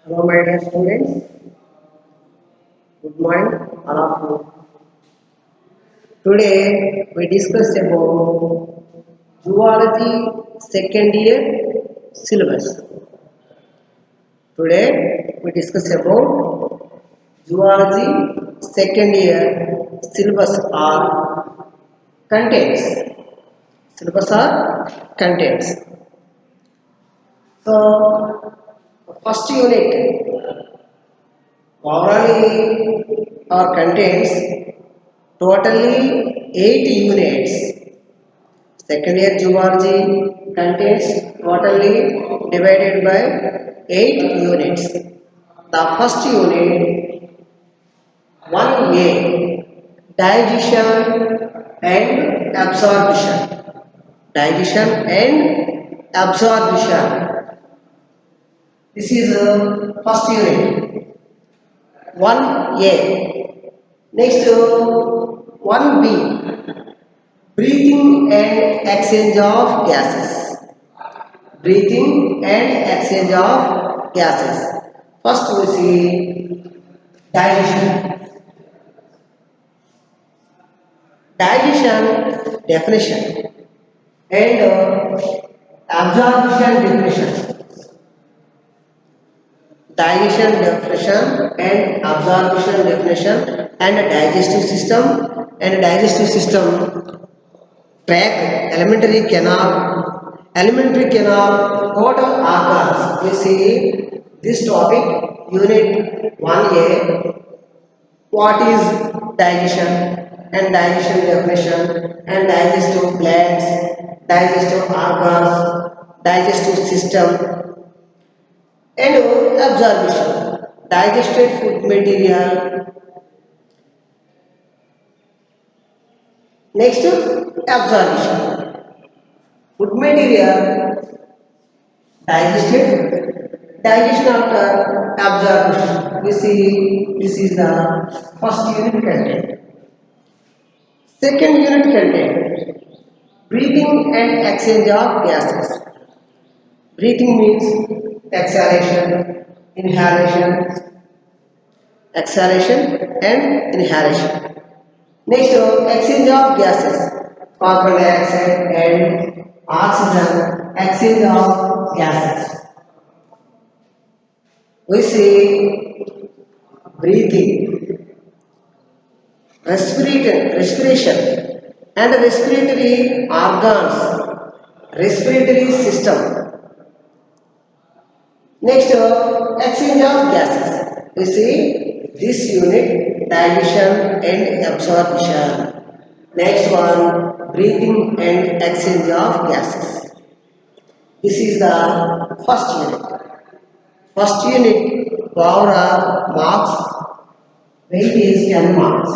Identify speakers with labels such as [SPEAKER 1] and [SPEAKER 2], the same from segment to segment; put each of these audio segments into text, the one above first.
[SPEAKER 1] Hello, my dear students. Good morning, all of you. Today we discuss about zoology second year syllabus. Today we discuss about zoology second year syllabus or contents. Syllabus or contents. So first unit overall or contains totally 8 units. Second year zoology contains totally divided by 8 units. The first unit 1A, digestion and absorption. Digestion and absorption. This is the first unit. 1A. Next, 1B. Breathing and exchange of gases. Breathing and exchange of gases. First we see digestion. Digestion definition and absorption definition. Digestion definition and absorption definition and digestive system tract elementary canal, total organs. We see this topic, unit 1A, what is digestion and digestion definition and digestive glands, digestive organs, digestive system and absorption. Digested food material. Next, absorption. Food material digested, digestion after absorption. We see this is the first unit content. Second unit content breathing and exchange of gases. Breathing means exhalation, inhalation, exhalation and inhalation. Next, exchange of gases, carbon dioxide and oxygen, exchange of gases. We see breathing, respiration and respiratory organs, respiratory system. Next, exchange of gases. We see this unit digestion and absorption. Next one, breathing and exchange of gases. This is the first unit. First unit, overall marks, weight is 10 marks.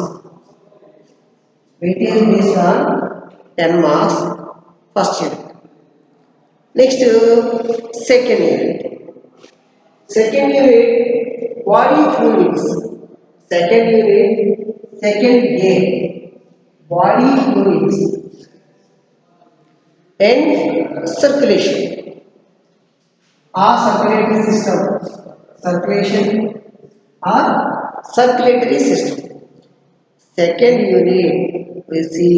[SPEAKER 1] Weight is based on 10 marks, first unit. Next, second unit. Second unit, body fluids. Second unit, second A, body fluids and circulation. Or circulatory system. Circulation or circulatory system. Second unit, we see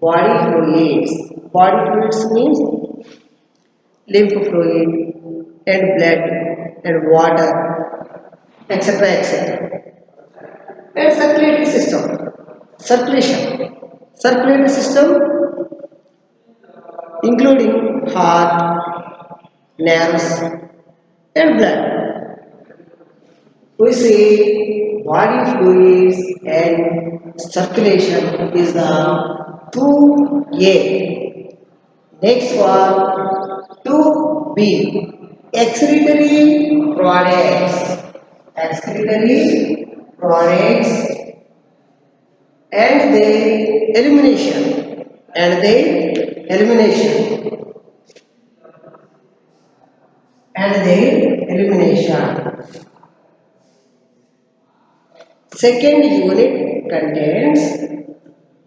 [SPEAKER 1] body fluids. Body fluids means lymph fluid and blood and water, etc. etc. And circulatory system. Circulation. Circulatory system including heart, nerves and blood. We see body fluids and circulation is the 2A. Next one 2B. Excretory products. Excretory products and the elimination. And the elimination. And the elimination. Second unit contains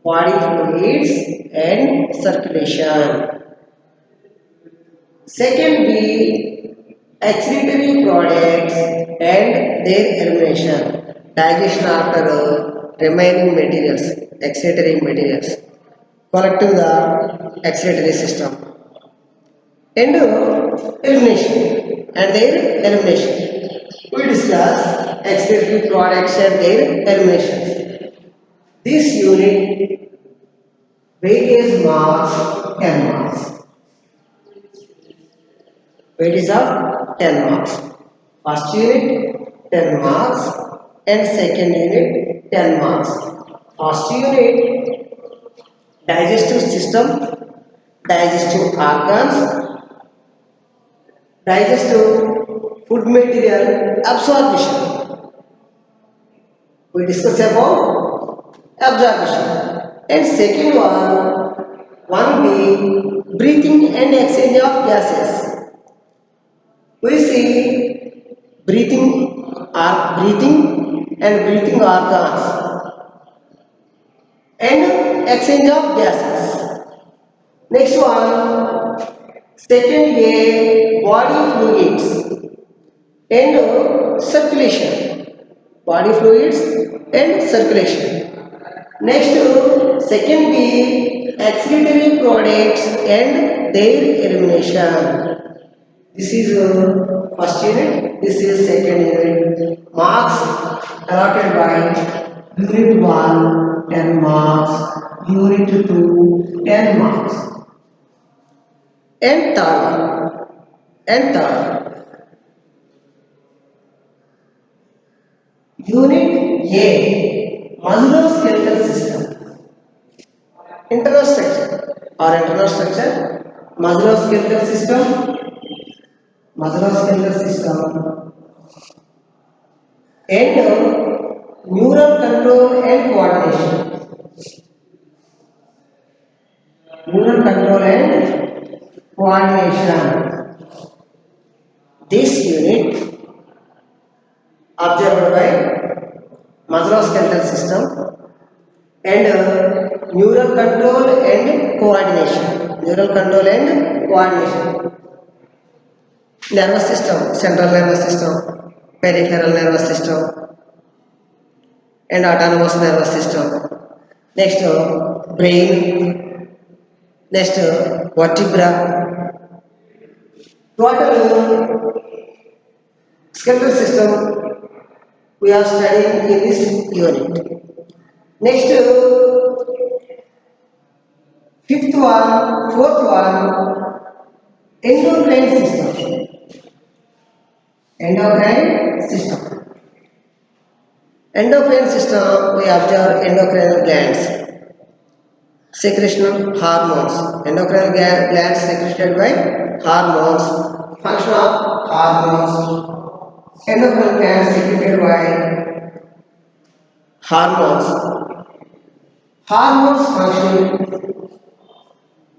[SPEAKER 1] body fluids and circulation. Second B, excretory products and their elimination, digestion after remaining materials, excretory materials, collecting the excretory system, and elimination and their elimination. We discuss excretory products and their elimination. This unit weightage marks 10 marks. Weightage of 10 marks. First unit 10 marks and second unit 10 marks. First unit digestive system, digestive organs, digestive food material absorption. We discuss about absorption. And second one be breathing and exchange of gases. We see breathing and breathing organs and exchange of gases. Next one, second A, body fluids and circulation. Body fluids and circulation. Next, second B, excretory products and their elimination. This is first unit, this is second unit. Marks allotted by unit 1, 10 marks, unit 2, 10 marks. And third, unit A, musculoskeletal system. Internal structure, musculoskeletal system, and neural control and coordination. Neural control and coordination. This unit observed by musculoskeletal system and neural control and coordination. Neural control and coordination. Nervous system, central nervous system, peripheral nervous system, and autonomous nervous system. Next, brain. Next, vertebra. Total skeletal system we are studying in this unit. Next, fourth one, endocrine system. Endocrine system. Endocrine system, we observe endocrine glands, secretion of hormones. Endocrine glands secreted by hormones, function of hormones. Endocrine glands secreted by hormones. Hormones function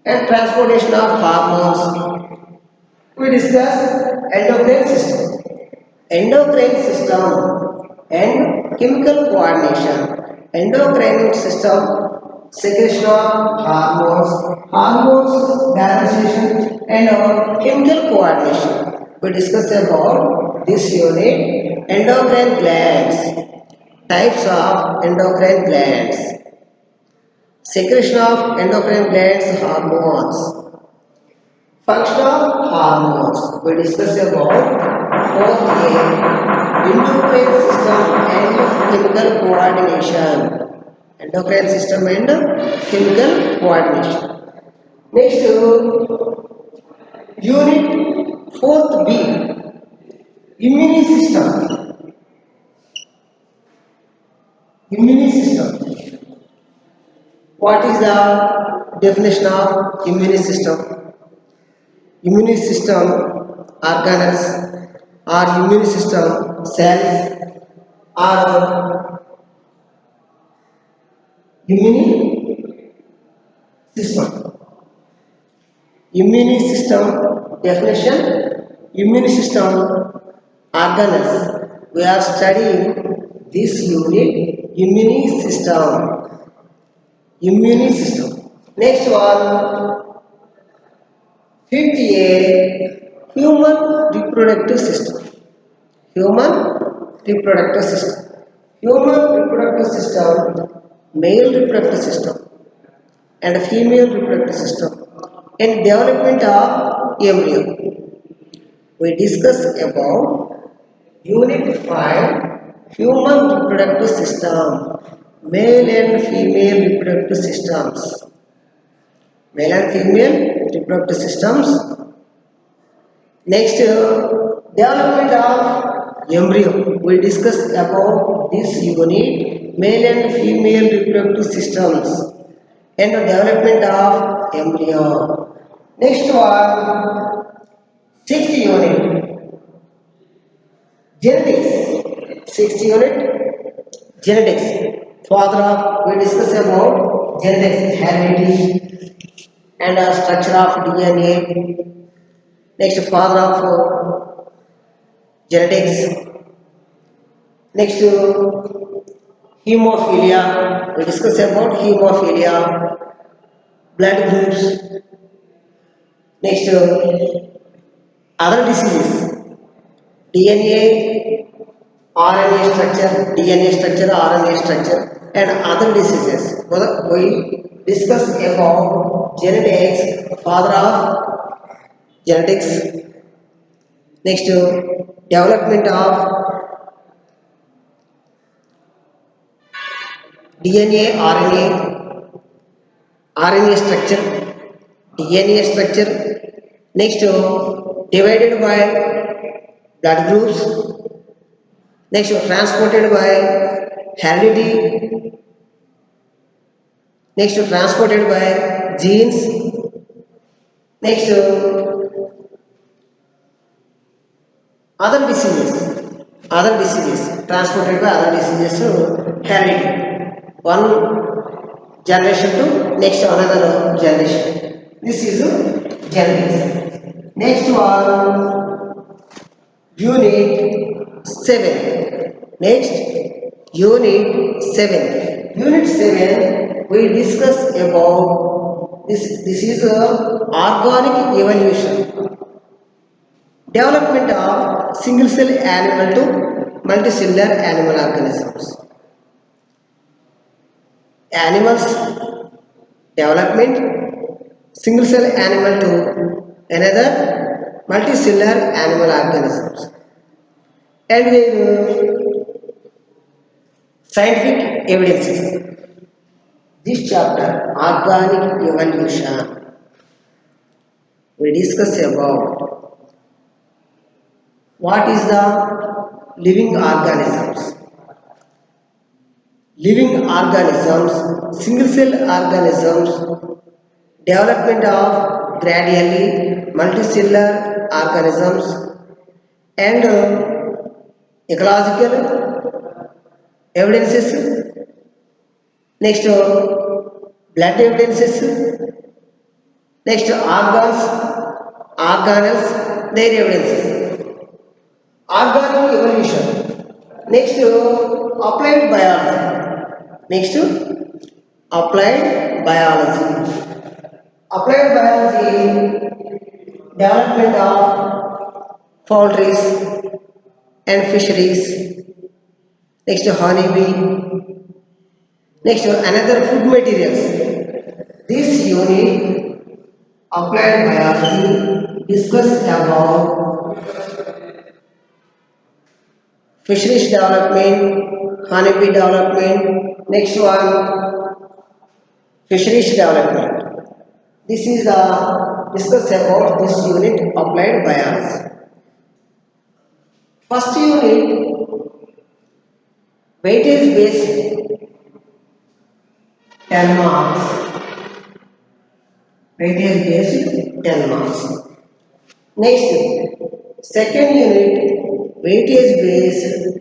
[SPEAKER 1] and transportation of hormones. We discuss endocrine system. Endocrine system and chemical coordination. Endocrine system, secretion of hormones balancing, and chemical coordination. We discuss about this unit, endocrine glands, types of endocrine glands, secretion of endocrine glands hormones, function of hormones. We discuss about fourth A, endocrine system and chemical coordination. Endocrine system and chemical coordination. Next, unit fourth B, immune system. Immune system. What is the definition of immune system? Immune system organelles or immune system cells or immune system. Immune system definition, immune system organelles. We are studying this unit, immune system. Immune system. Next one, fifth A, Human reproductive system. Human reproductive system. Human reproductive system, male reproductive system and female reproductive system and development of embryo. We discuss about Unit 5 Human reproductive system, male and female reproductive systems. Male and female reproductive systems. Next, development of embryo. We discuss about this unit, male and female reproductive systems and development of embryo. Next one, sixth unit, genetics. Sixth unit, genetics. Father of, we discuss about genetics, heredity and structure of DNA. Next, father of genetics. Next, hemophilia. We discuss about hemophilia, blood groups. Next, other diseases. DNA, DNA structure, RNA structure, and other diseases. We discuss about genetics, father of genetics. Next, development of DNA, RNA structure, DNA structure. Next, divided by blood groups. Next, transported by heredity. Next, transported by genes. Next, other diseases. Other diseases transported by other diseases. Heredity. One generation to next another generation. This is genetics. Next one, unit 7. Next, unit 7. Unit 7, we discuss about this is a organic evolution. Development of single cell animal to multicellular animal organisms. Animals development single cell animal to another multicellular animal organisms. And scientific evidences. This chapter, organic evolution, we discuss about what is the living organisms. Living organisms, single cell organisms, development of gradually multicellular organisms and ecological evidences. Next, blood evidences. Next, organelles, their evidences. Organic evolution. Next, applied biology. Next, applied biology. Applied biology, development of poultries and fisheries. Next, honeybee. Next, another food materials. This unit, applied biology, discuss about fisheries development, honeybee development. Next one, fisheries development. This is the discuss about this unit, applied biology. First unit, weightage based 10 marks. Weightage based 10 marks. Next, second unit, weightage based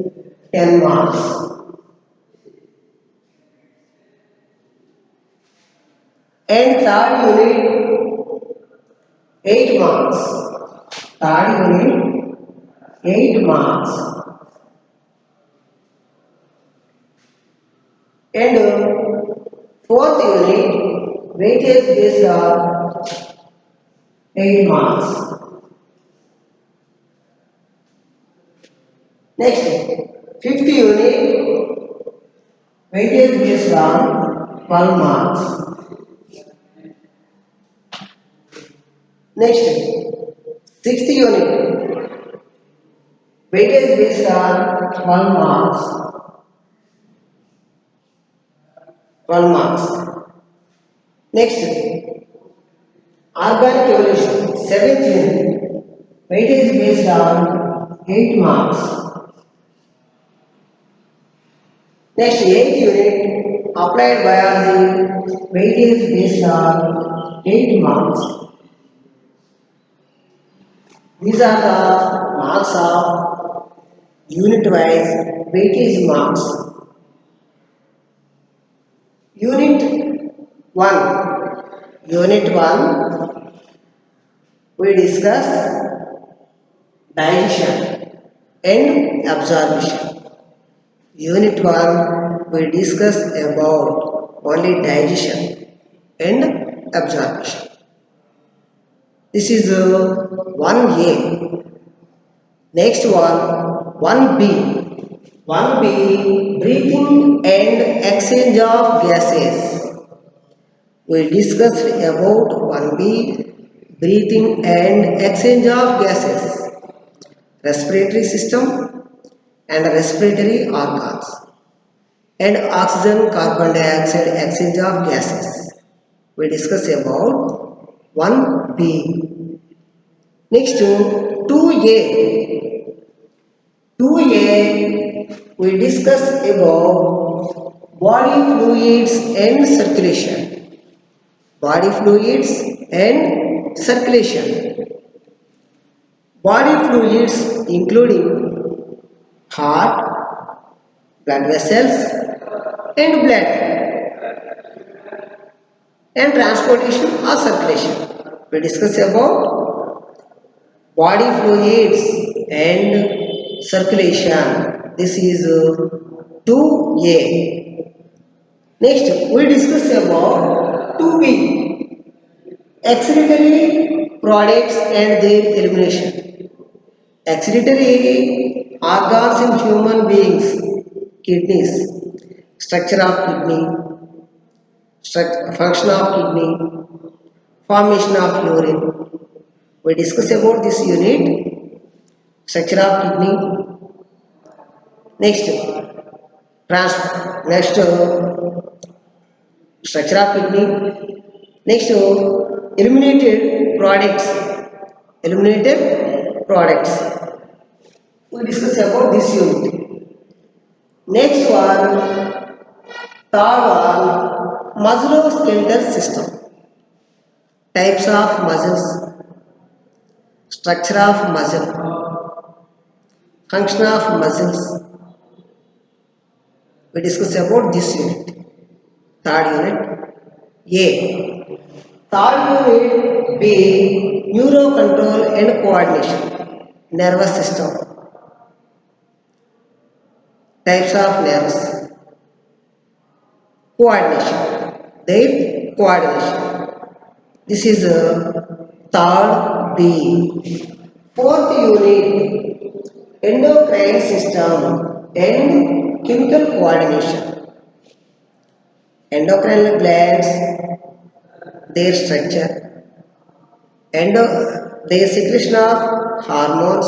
[SPEAKER 1] 10 marks. And third unit, 8 marks. Third unit, 8 marks. And fourth unit, weightage based are 8 marks. Next, fifth unit, weightage based on 12 marks. Next, sixth unit, weightage based on 12 marks. 12 marks. Next, organic evolution, seventh unit, weightage based on 8 marks. Next, eighth unit, applied biology, weightage based on 8 marks. These are the marks of unit wise weightage marks. Unit 1. Unit 1, we discuss digestion and absorption. Unit 1, we discuss about only digestion and absorption. This is 1A. Next one, 1B. 1B, breathing and exchange of gases. We discussed about 1B, breathing and exchange of gases, respiratory system and respiratory organs, and oxygen carbon dioxide exchange of gases. We discussed about 1B. Next, 2A. 2A, we discuss about body fluids and circulation. Body fluids and circulation. Body fluids including heart, blood vessels and blood, and transportation or circulation. We discuss about body fluids and circulation. This is 2A. Next, we discuss about 2B, excretory products and their elimination. Excretory organs in human beings, kidneys, structure of kidney, function of kidney, formation of urine. We discuss about this unit, structure of kidney. Next, structure of kidney. Next, eliminated products. Eliminated products. We discuss about this unit. Next one, third one, musculoskeletal system. Types of muscles, structure of muscle, function of muscles. We discuss about this unit. Third unit, A. Third unit, B. Neurocontrol and coordination. Nervous system. Types of nerves. Coordination. Their coordination. This is third B. Fourth unit, endocrine system and chemical coordination. Endocrine glands, their structure, their secretion of hormones,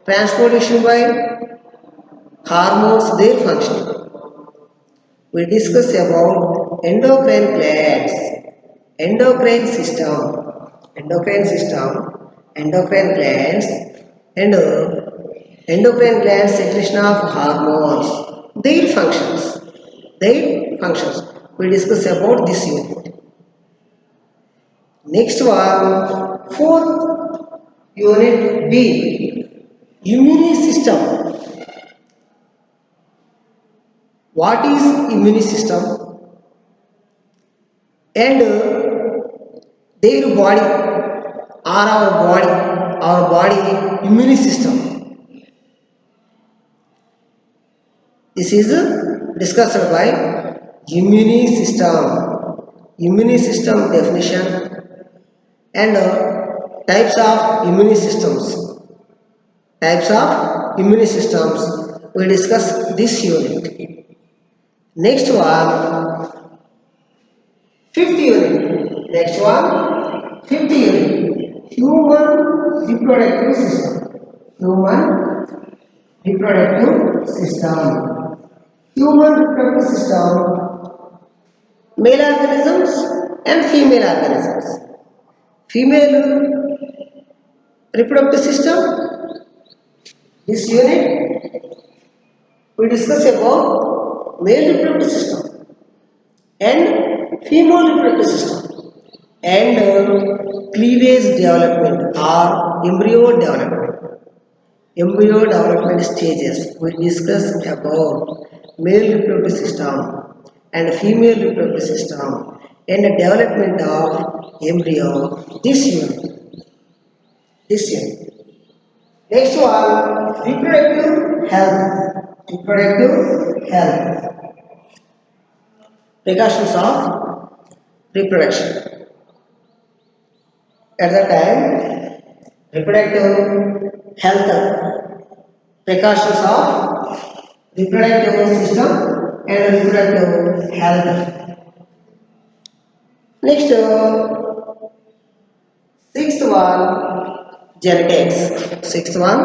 [SPEAKER 1] transportation by hormones, their function. We discuss about endocrine glands, endocrine system, endocrine glands, and endocrine glands secretion of hormones, their functions. We discuss about this unit. Next one, fourth unit B, immune system. What is immune system? And their body or our body immune system. This is discussed by immune system definition and types of immune systems. Types of immune systems. We discuss this unit. Next one, fifth unit. Next one, fifth unit. Human reproductive system. Human reproductive system. Human reproductive system, male organisms and female organisms. Female reproductive system, this unit we discuss about male reproductive system and female reproductive system and cleavage development or embryo development. Embryo development stages we discuss about male reproductive system and female reproductive system and the development of embryo. This unit. This unit. Next one, reproductive health. Reproductive health. Precautions of reproduction. At the time, reproductive health. Precautions of reproductive system and reproductive health. Next, sixth one, genetics. Sixth one,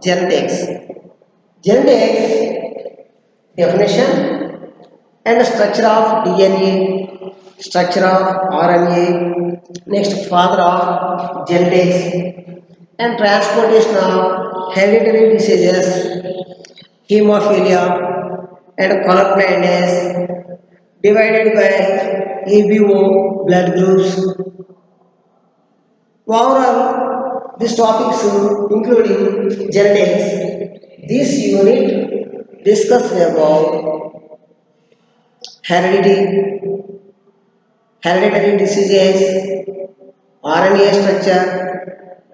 [SPEAKER 1] genetics. Genetics definition and structure of DNA, structure of RNA, next father of genetics and transportation of hereditary diseases, hemophilia and color blindness divided by ABO blood groups. Overall, these topics including genetics, this unit discusses about heredity, hereditary diseases, RNA structure,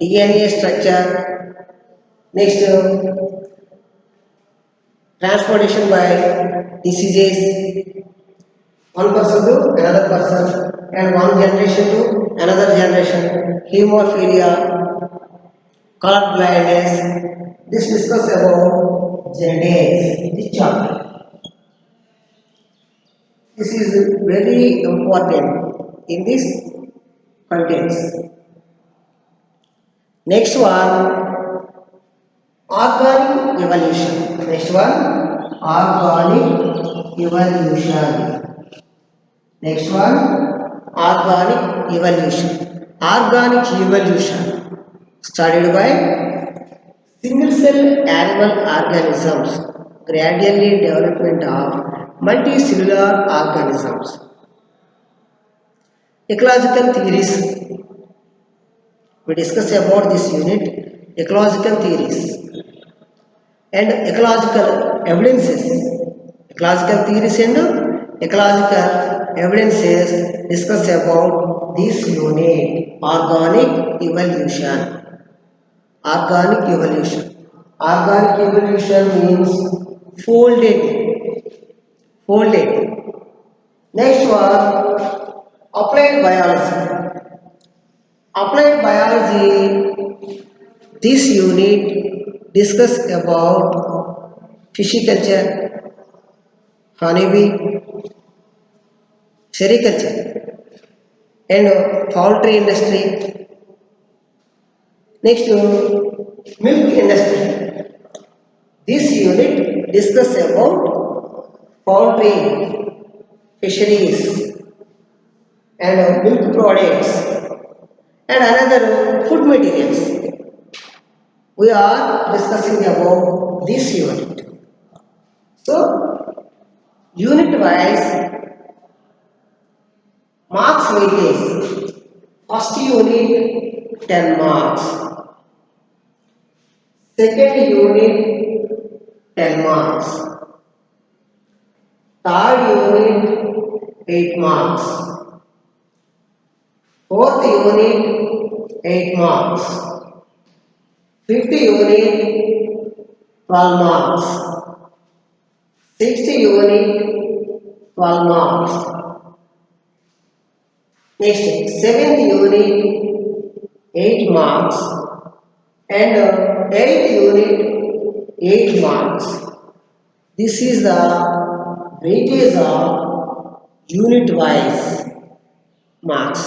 [SPEAKER 1] DNA structure, next transportation by diseases, one person to another person and one generation to another generation, hemophilia, color blindness. This discuss about genetics, this chapter. This is very important in this contents. Next one, organic evolution. Next one, organic evolution. Next one, organic evolution. Organic evolution studied by single cell animal organisms, gradually development of multicellular organisms. Ecological theories. We discuss about this unit, ecological theories and ecological evidences. Ecological theories and ecological evidences discuss about this unit, organic evolution. Organic evolution. Organic evolution means folded. Next one, applied biology. Applied biology, this unit discuss about pisciculture, honeybee, sericulture and poultry industry. Next, milk industry. This unit discuss about poultry, fisheries and milk products and another food materials. We are discussing about this unit. So, unit wise marks weightage. First unit 10 marks. Second unit 10 marks. Third unit 8 marks. Fourth unit 8 marks. Fifth unit 12 marks. Sixth unit 12 marks. Next, seventh unit 8 marks. and 8 unit 8 marks. This is the weightage of unit wise marks.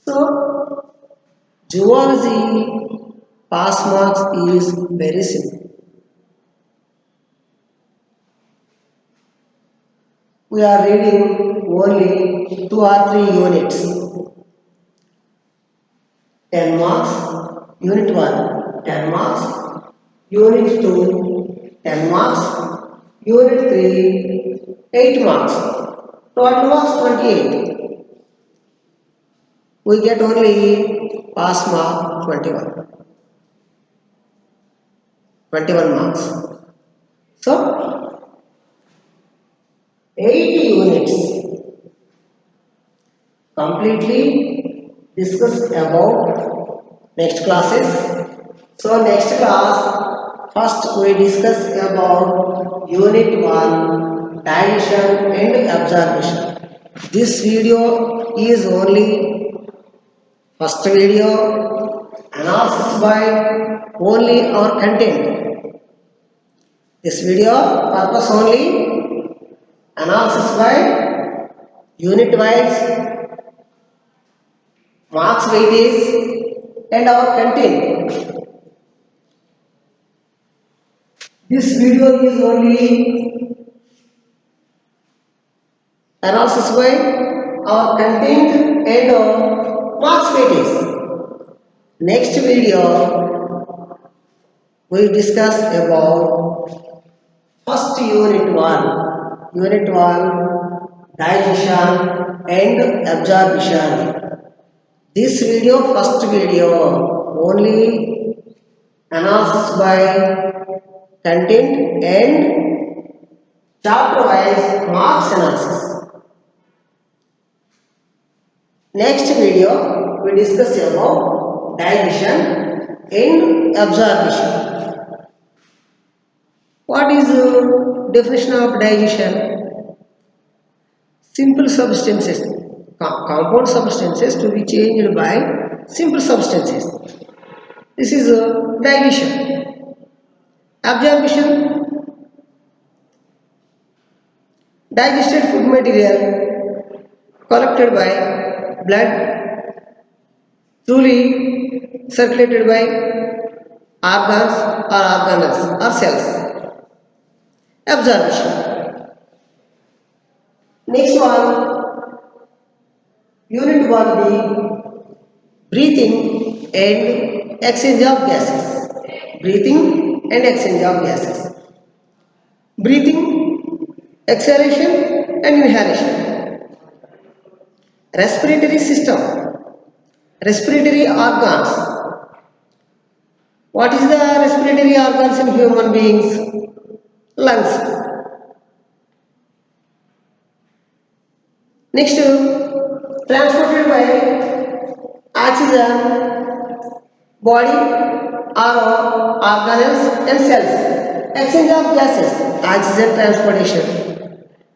[SPEAKER 1] So zoology pass marks is very simple. We are reading only 2 or 3 units. 10 marks, unit 1, 10 marks, unit 2, 10 marks, unit 3, 8 marks. Total marks 28. We get only pass mark 21 marks. So 80 units completely discussed about next classes. So next class, first we discuss about unit 1 digestion and absorption. This video is only first video analysis by only our content. This video purpose only analysis by unit wise marks weightage and our content. This video is only analysis by our content and marks weightage. Next video we discuss about first unit 1. Unit 1 digestion and absorption. This video, first video, only analysis by content and chapter wise marks analysis. Next video, we discuss about digestion and absorption. What is the definition of digestion? Simple substances, compound substances to be changed by simple substances. This is digestion. Absorption, digested food material collected by blood, truly circulated by organs or organelles or cells. Absorption. Next one, unit 1B, breathing and exchange of gases. Breathing and exchange of gases. Breathing, exhalation and inhalation. Respiratory system, respiratory organs. What is the respiratory organs in human beings? Lungs. Next, transported by oxygen, body or organelles and cells. Exchange of gases, oxygen transportation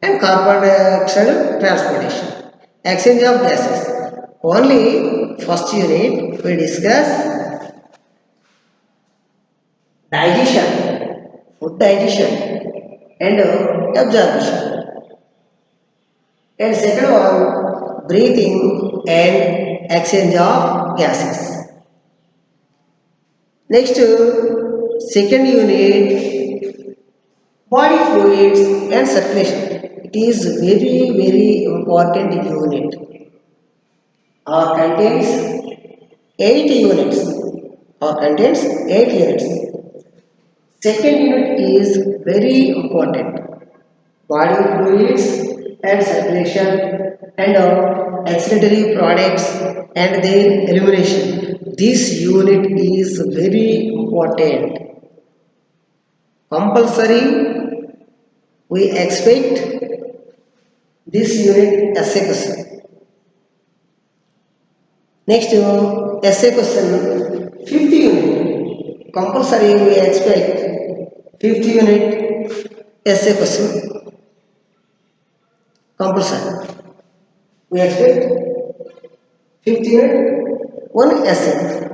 [SPEAKER 1] and carbon dioxide transportation. Exchange of gases. Only first unit we discuss digestion, food digestion and absorption. And second one, breathing and exchange of gases. Next, second unit, body fluids and circulation. It is very important unit. Our contains 8 units. Our contains 8 units. Second unit is very important. Body fluids and circulation and excretory products and their elimination. This unit is very important. Compulsory, we expect this unit essay question. Next, essay question, 50 unit. Compulsory, we expect 50 unit essay question. Compulsory. We expect 50 unit, one essay.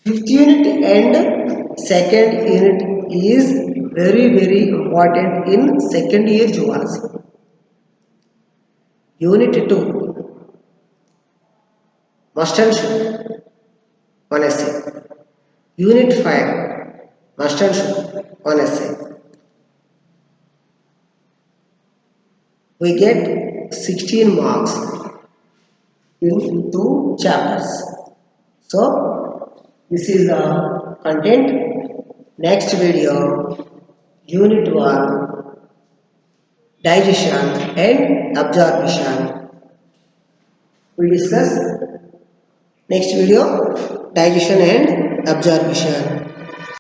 [SPEAKER 1] Fifth unit and second unit is very important in second year zoology. Unit 2 must and should, one essay. Unit 5 must and should, one essay. We get 16 marks in 2 chapters. So, this is the content. Next video, Unit 1, Digestion and Absorption. We discuss next video, Digestion and Absorption.